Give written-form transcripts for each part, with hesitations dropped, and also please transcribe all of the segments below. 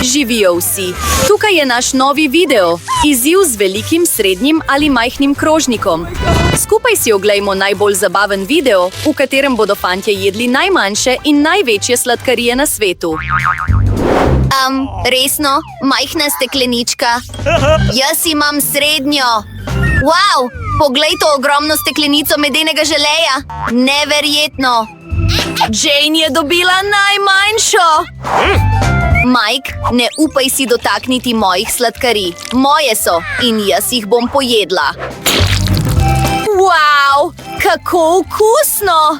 Živijo vsi. Tukaj je naš novi video. Izziv z velikim, srednjim ali majhnim krožnikom. Skupaj si oglejmo najbolj zabaven video, v katerem bodo fantje jedli najmanjše in največje sladkarije na svetu. Resno? Majhna steklenička? Jaz imam srednjo. Wow, poglej to ogromno steklenico medenega želeja. Neverjetno. Jane je dobila najmanjšo. Mike, ne upaj si dotakniti mojih sladkarij. Moje so in jaz jih bom pojedla. Wow, kako okusno!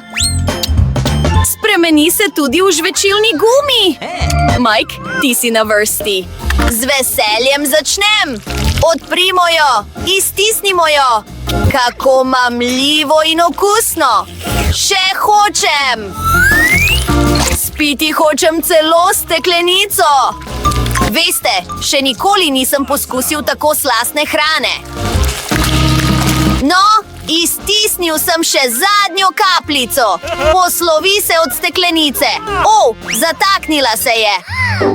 Spremeni se tudi v žvečilni gumi. Mike, ti si na vrsti. Z veseljem začnem. Odprimo jo, iztisnimo jo. Kako mamljivo in okusno. Še hočem. Spiti hočem celo steklenico. Veste, še nikoli nisem poskusil tako slastne hrane. No, iztisnil sem še zadnjo kapljico. Poslovi se od steklenice. Zataknila se je.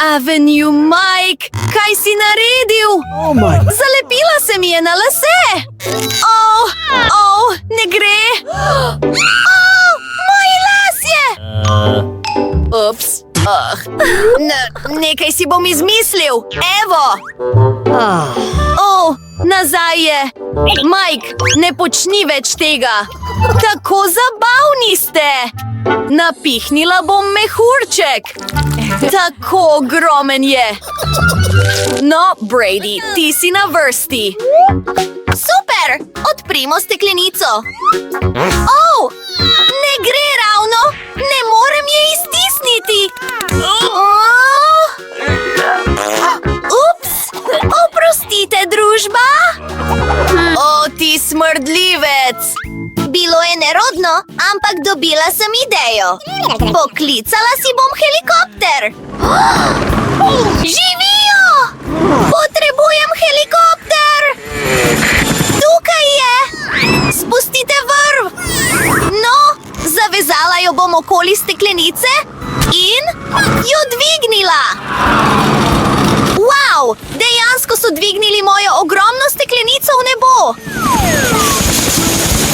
Avenue, Mike, kaj si naredil? Zalepila se mi je na lase. Ne gre. Moj lasje. Ups. Nekaj si bom izmislil. Evo. Nazaj je. Mike, ne počni več tega. Tako zabavni ste. Napihnila bom mehurček. Tako ogromen je. No, Brady, ti si na vrsti. Super, odprimo steklenico. Ne gre ravno. Ne morem je iztisniti. Ups, oprostite, družba. Ti smrdljivec. Bilo je nerodno, ampak dobila sem idejo. Poklicala si bom helikopter. Živijo! Potrebujem helikopter! Tukaj je! Spustite vrv! No, zavezala jo bom okoli steklenice in jo dvignila. Wow, dejansko so dvignili mojo ogromno steklenico v nebo.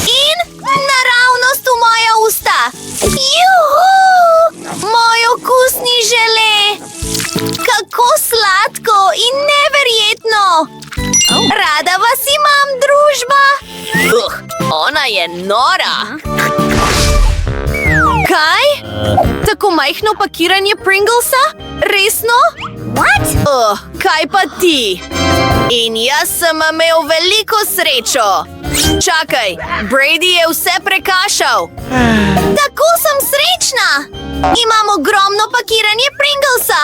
In naravnost v moja usta. Juhu! Moj okusni žele. Kako sladko in neverjetno. Rada vas imam, družba. Ona je nora. Kaj? Tako majhno pakiranje Pringlesa? Resno? What? Kaj pa ti? In jaz sem imel veliko srečo. Čakaj, Brady je vse prekašal. Tako sem srečna. Imam ogromno pakiranje Pringlesa.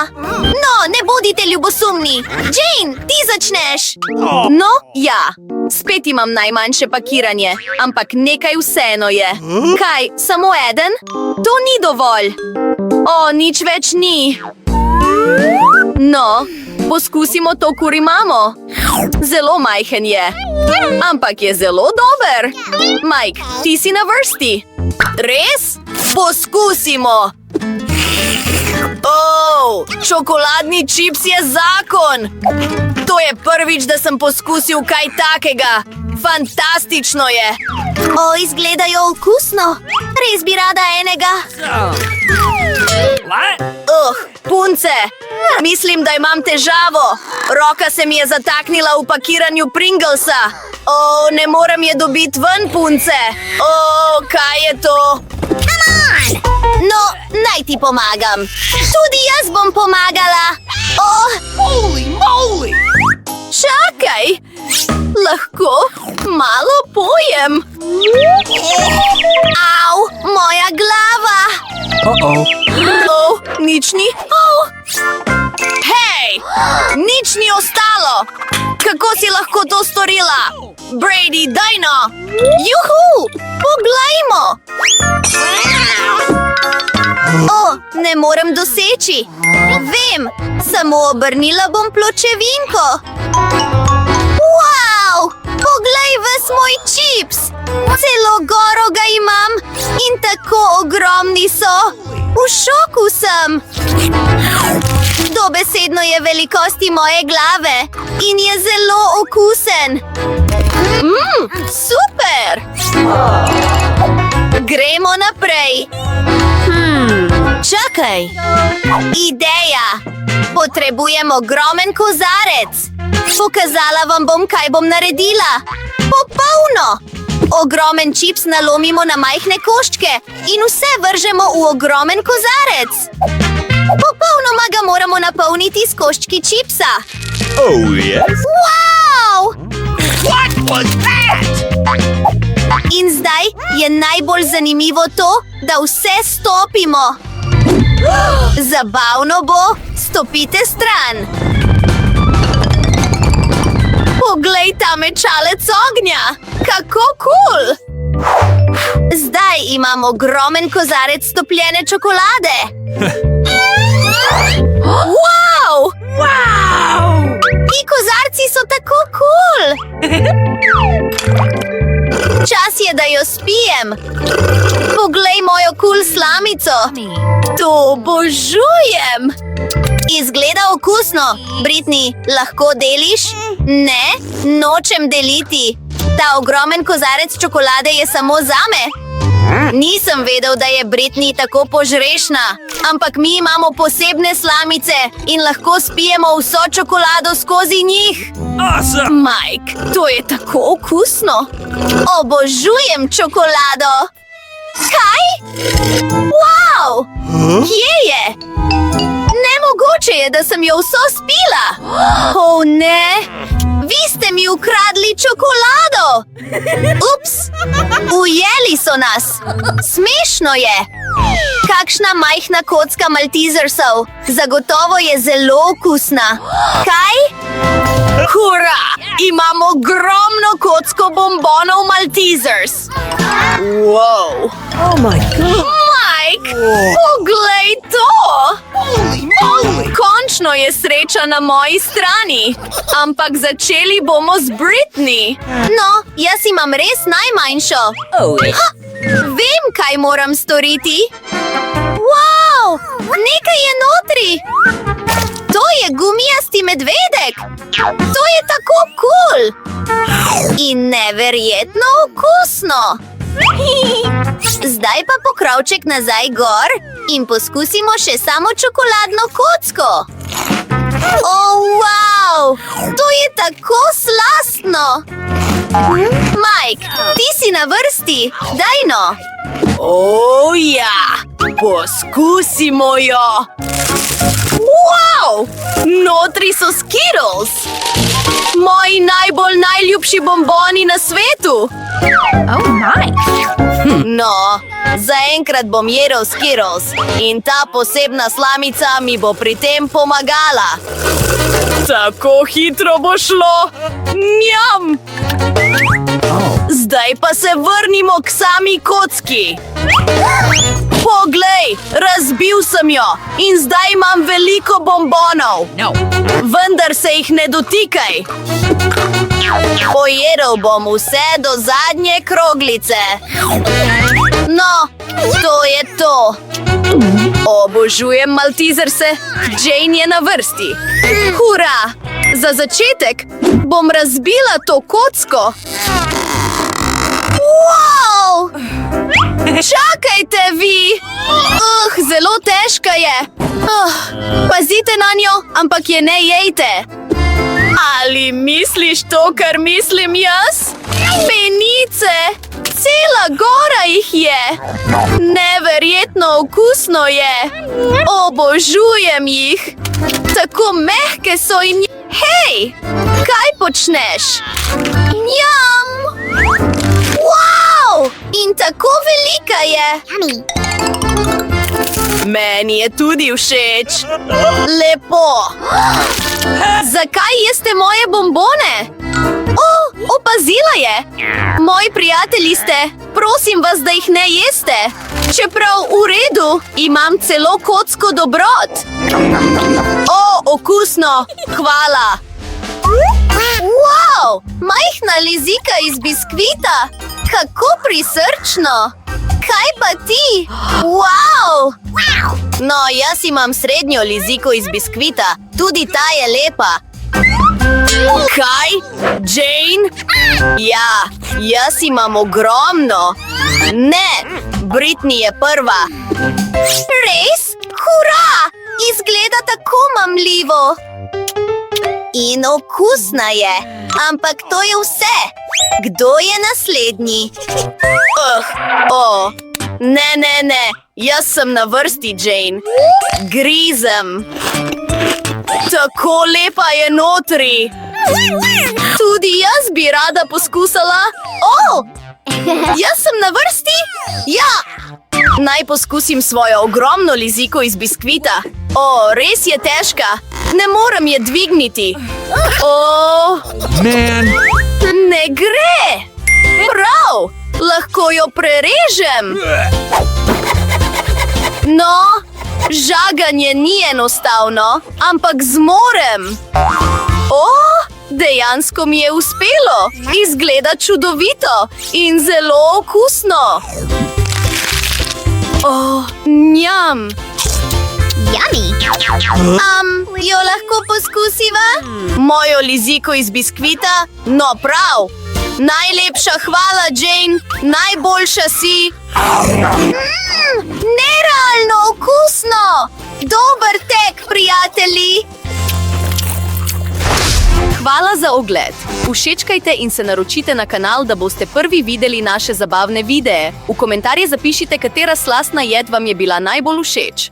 No, ne bodite ljubosumni. Jane, ti začneš. No, ja. Spet imam najmanjše pakiranje, ampak nekaj vseeno je. Kaj, samo eden? To ni dovolj. Nič več ni. No, poskusimo to, kar imamo. Zelo majhen je, ampak je zelo dober. Mike, ti si na vrsti. Res? Poskusimo. Čokoladni čips je zakon. To je prvič, da sem poskusil kaj takega. Fantastično je. Izgledajo okusno. Res bi rada enega. Punce, mislim, da imam težavo. Roka se mi je zataknila v pakiranju Pringlesa. Ne morem je dobiti ven, punce. Kaj je to? No, naj ti pomagam. Tudi jaz bom pomagala. Holy moly! Čakaj, lahko malo pojem. Au, moja glava. Nič ni. Hej, nič ni ostalo. Kako si lahko to storila? Brady, daj no. Juhu, poglejmo. Ne morem doseči. Vem, samo obrnila bom pločevinko. Wow, poglej ves moj čips. Celo goro ga imam in tako ogromni so. V šoku sem. Dobesedno je velikosti moje glave in je zelo okusen. Super! Gremo naprej. Čakaj. Ideja. Potrebujem ogromen kozarec. Pokazala vam bom, kaj bom naredila. Popolno! Ogromen čips nalomimo na majhne koščke in vse vržemo v ogromen kozarec. Popolnoma ga moramo napolniti s koščki čipsa. Oh, yes? Wow! What was that? In zdaj je najbolj zanimivo to, da vse stopimo. Zabavno bo, stopite stran. Poglej ta mečalec ognja, kako kul! Zdaj imam ogromen kozarec stopljene čokolade. Wow! Ti kozarci so tako kul! Čas je, da jo spijem. Poglej mojo kul slamico. To obožujem! Izgleda okusno. Britney, lahko deliš? Ne, nočem deliti. Ta ogromen kozarec čokolade je samo zame. Nisem vedel, da je Britney tako požrešna, ampak mi imamo posebne slamice in lahko spijemo vso čokolado skozi njih. Awesome! Mike, to je tako okusno. Obožujem čokolado. Kaj? Wow! Kje je? Nemogoče je, da sem jo vso spila. Oh, ne! Vi ste mi ukradli čokolado! Ups! Ujeli so nas! Smešno je! Kakšna majhna kocka Maltesersov! Zagotovo je zelo okusna. Kaj? Hura! Imam ogromno kocko bombonov Maltesers! Wow! Oh my god! Mike! Poglej to! Končno je sreča na moji strani, ampak začeli bomo z Britney. No, jaz imam res najmanjšo. Vem, kaj moram storiti. Wow! Nekaj je notri! To je gumijasti medvedek! To je tako kul! In neverjetno okusno! Zdaj pa pokrovček nazaj gor in poskusimo še samo čokoladno kocko. Oh, wow! To je tako slastno! Mike, ti si na vrsti, daj no! Oh, ja! Poskusimo jo! Wow! Notri so Skittles! Moji najbolj najljubši bomboni na svetu! No, zaenkrat bom jedel Skittles in ta posebna slamica mi bo pri tem pomagala. Tako hitro bo šlo! Njam! Zdaj pa se vrnimo k sami kocki. Poglej, razbil sem jo in zdaj imam veliko bombonov. Vendar se jih ne dotikaj. Pojedel bom vse do zadnje kroglice. No, to je to. Obožujem Malteserse. Jane je na vrsti. Hura! Za začetek bom razbila to kocko. Wow! Čakajte vi! Zelo težka je. Pazite na njo, ampak je ne jejte. Ali misliš to, kar mislim jaz? Menice! Cela gora jih je! Neverjetno okusno je! Obožujem jih! Tako mehke so in... Hej! Kaj počneš? Njam! Wow! In tako velika je! Meni je tudi všeč. Lepo. Zakaj jeste moje bombone? Opazila je. Moji prijatelji ste. Prosim vas, da jih ne jeste. Čeprav v redu, imam celo kocko dobrot. Okusno. Hvala. Wow, majhna lizika iz biskvita. Kako prisrčno. Kaj pa ti? Wow! No, jaz imam srednjo liziko iz biskvita. Tudi ta je lepa. Kaj? Jane? Ja, jaz imam ogromno. Ne, Britney je prva. Res? Hurra! Izgleda tako mamljivo. In okusna je. Ampak to je vse. Kdo je naslednji? Ne. Jaz sem na vrsti, Jane. Grizem. Tako lepa je notri. Tudi jaz bi rada poskusila. Jaz sem na vrsti? Ja. Naj poskusim svojo ogromno liziko iz biskvita. Res je težka. Ne morem je dvigniti. Man. Ne gre. Prav, lahko jo prerežem. No, žaganje ni enostavno, ampak zmorem. Dejansko mi je uspelo. Izgleda čudovito in zelo okusno. Njam. Yummy. Jo lahko poskusiva? Mojo liziko iz biskvita? No, prav. Najlepša hvala, Jane. Najboljša si. Nerealno okusno. Dober tek, prijatelji. Hvala za ogled. Všečkajte in se naročite na kanal, da boste prvi videli naše zabavne videe. V komentarje zapišite, katera slastna jed vam je bila najbolj všeč.